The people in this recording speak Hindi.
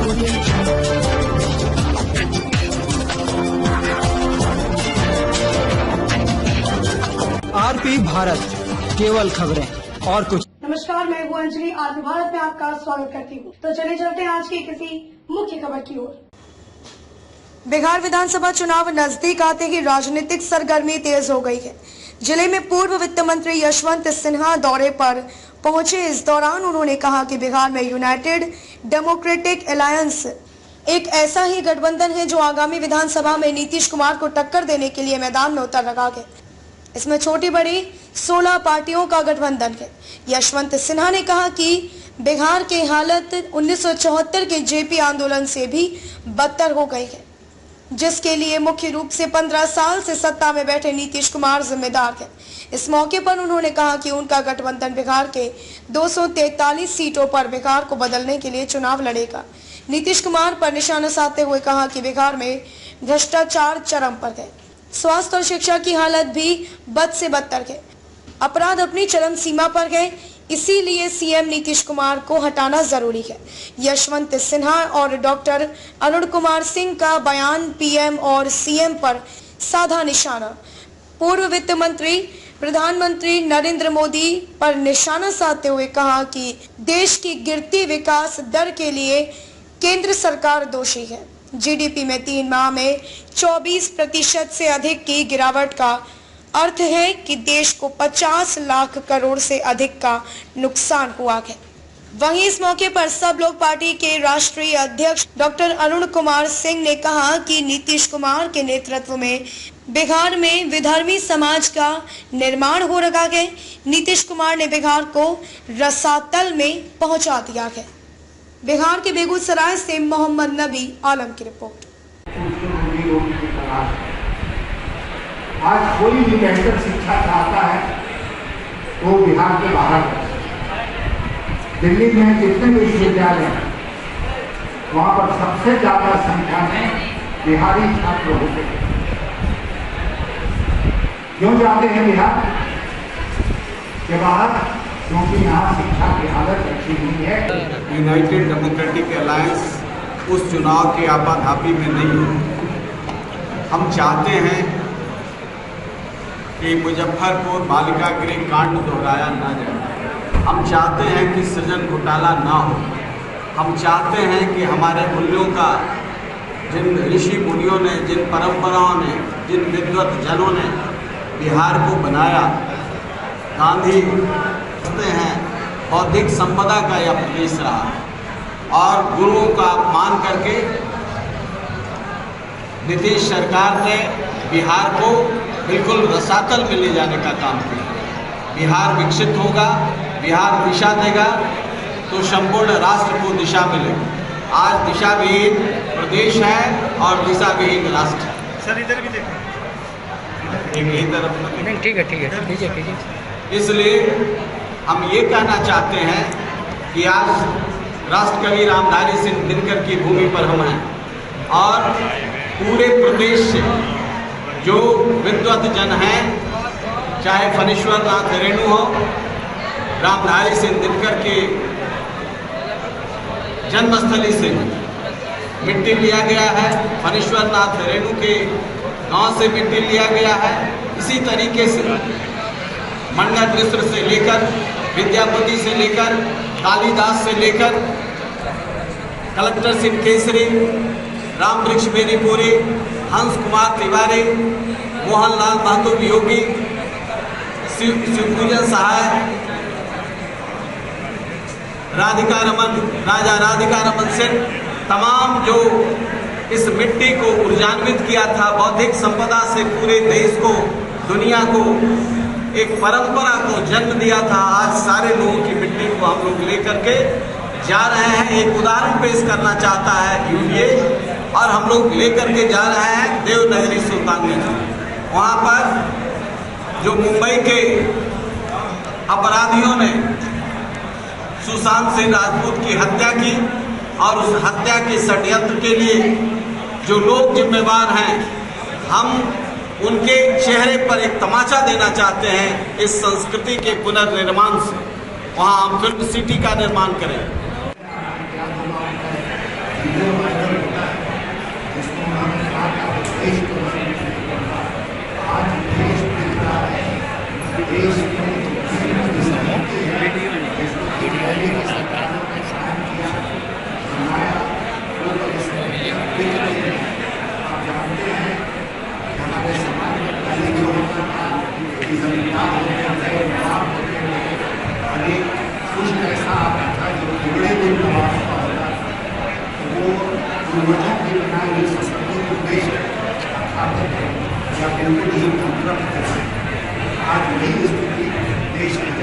आरपी भारत, केवल खबरें और कुछ। नमस्कार, मैं हूँ अंजलि। आरपी भारत में आपका स्वागत करती हूँ। तो चले चलते हैं आज की किसी मुख्य खबर की ओर। बिहार विधानसभा चुनाव नजदीक आते ही राजनीतिक सरगर्मी तेज हो गई है। जिले में पूर्व वित्त मंत्री यशवंत सिन्हा दौरे पर पहुंचे। इस दौरान उन्होंने कहा कि बिहार में यूनाइटेड डेमोक्रेटिक अलायंस एक ऐसा ही गठबंधन है जो आगामी विधानसभा में नीतीश कुमार को टक्कर देने के लिए मैदान में उतर रखा है। इसमें छोटी बड़ी 16 पार्टियों का गठबंधन है। यशवंत सिन्हा ने कहा कि बिहार की हालत 1974 के जेपी आंदोलन से भी बदतर हो गई है, जिसके लिए मुख्य रूप से 15 साल से सत्ता में बैठे नीतीश कुमार जिम्मेदार हैं। इस मौके पर उन्होंने कहा कि उनका गठबंधन बिहार के 243 सीटों पर बिहार को बदलने के लिए चुनाव लड़ेगा। नीतीश कुमार पर निशाना साधते हुए कहा कि बिहार में भ्रष्टाचार चरम पर है, स्वास्थ्य और शिक्षा की हालत भी बद से बदतर है, अपराध अपनी चरम सीमा पर है, इसीलिए सीएम नीतीश कुमार को हटाना जरूरी है। यशवंत सिन्हा और डॉक्टर अरुण कुमार सिंह का बयान पीएम और सीएम पर साधा निशाना। पूर्व वित्त मंत्री प्रधानमंत्री नरेंद्र मोदी पर निशाना साधते हुए कहा कि देश की गिरती विकास दर के लिए केंद्र सरकार दोषी है। जीडीपी में 3 माह में 24% से अधिक की गिरावट का अर्थ है कि देश को 50 लाख करोड़ से अधिक का नुकसान हुआ है। वहीं इस मौके पर सब लोग पार्टी के राष्ट्रीय अध्यक्ष डॉक्टर अरुण कुमार सिंह ने कहा कि नीतीश कुमार के नेतृत्व में बिहार में विधर्मी समाज का निर्माण हो रखा है। नीतीश कुमार ने बिहार को रसातल में पहुंचा दिया है। बिहार के बेगूसराय से मोहम्मद नबी आलम की रिपोर्ट। आज कोई भी बेहतर शिक्षा चाहता है तो बिहार के बाहर है। दिल्ली में जितने भी विश्वविद्यालय हैं वहाँ पर सबसे ज्यादा संख्या में बिहारी छात्र होते हैं। क्यों जाते हैं बिहार के बाहर? क्योंकि यहाँ शिक्षा की हालत अच्छी नहीं है। यूनाइटेड डेमोक्रेटिक अलायंस उस चुनाव के आपाधापी में नहीं हो। हम चाहते हैं कि मुजफ्फरपुर बालिका गृह कांड दोहराया ना जाए। हम चाहते हैं कि सृजन घोटाला ना हो। हम चाहते हैं कि हमारे मूल्यों का, जिन ऋषि मुनियों ने, जिन परंपराओं ने, जिन विद्वत जनों ने बिहार को बनाया, गांधी कहते हैं बौद्धिक संपदा का यह प्रदेश रहा और गुरुओं का अपमान करके नीतीश सरकार ने बिहार को बिल्कुल रसातल में ले जाने का काम किया। बिहार विकसित होगा, बिहार दिशा देगा तो संपूर्ण राष्ट्र को दिशा मिलेगी। आज दिशा विहीन प्रदेश है और दिशा विहीन राष्ट्र है। सर इधर भी देखो। यही तरफ नहीं, ठीक है। इसलिए हम ये कहना चाहते हैं कि आज राष्ट्रकवि रामधारी सिंह दिनकर की भूमि पर हम हैं और पूरे प्रदेश से जो विद्वत जन हैं, चाहे फणीश्वर नाथ रेणु हो, रामधारी सिंह दिनकर के जन्मस्थली से मिट्टी लिया गया है, फणीश्वर नाथ रेणु के गांव से मिट्टी लिया गया है। इसी तरीके से मंडन मिश्र से लेकर, विद्यापति से लेकर, कालिदास से लेकर, कलेक्टर सिंह केसरी, रामवृक्ष बेनीपुरी, हंस कुमार तिवारी, मोहनलाल महतो योगी, शिवपूजन सहाय, राधिका रमन, राजा राधिका रमन सिंह, तमाम जो इस मिट्टी को ऊर्जान्वित किया था, बौद्धिक संपदा से पूरे देश को, दुनिया को एक परंपरा को जन्म दिया था। आज सारे लोगों की मिट्टी को हम लोग लेकर के जा रहे हैं। एक उदाहरण पेश करना चाहता है यूपीए और हम लोग लेकर के जा रहे हैं देवनगरी सुल्तानगंज। वहाँ पर जो मुंबई के अपराधियों ने सुशांत सिंह राजपूत की हत्या की और उस हत्या के षड्यंत्र के लिए जो लोग जिम्मेवार हैं, हम उनके चेहरे पर एक तमाचा देना चाहते हैं। इस संस्कृति के पुनर्निर्माण से वहाँ हम फिल्म सिटी का निर्माण करें। संगठन की बनाई हुई संस्कृति को देश या बिल्कुल ही उपलब्ध कर सकते। आज वही स्थिति देश में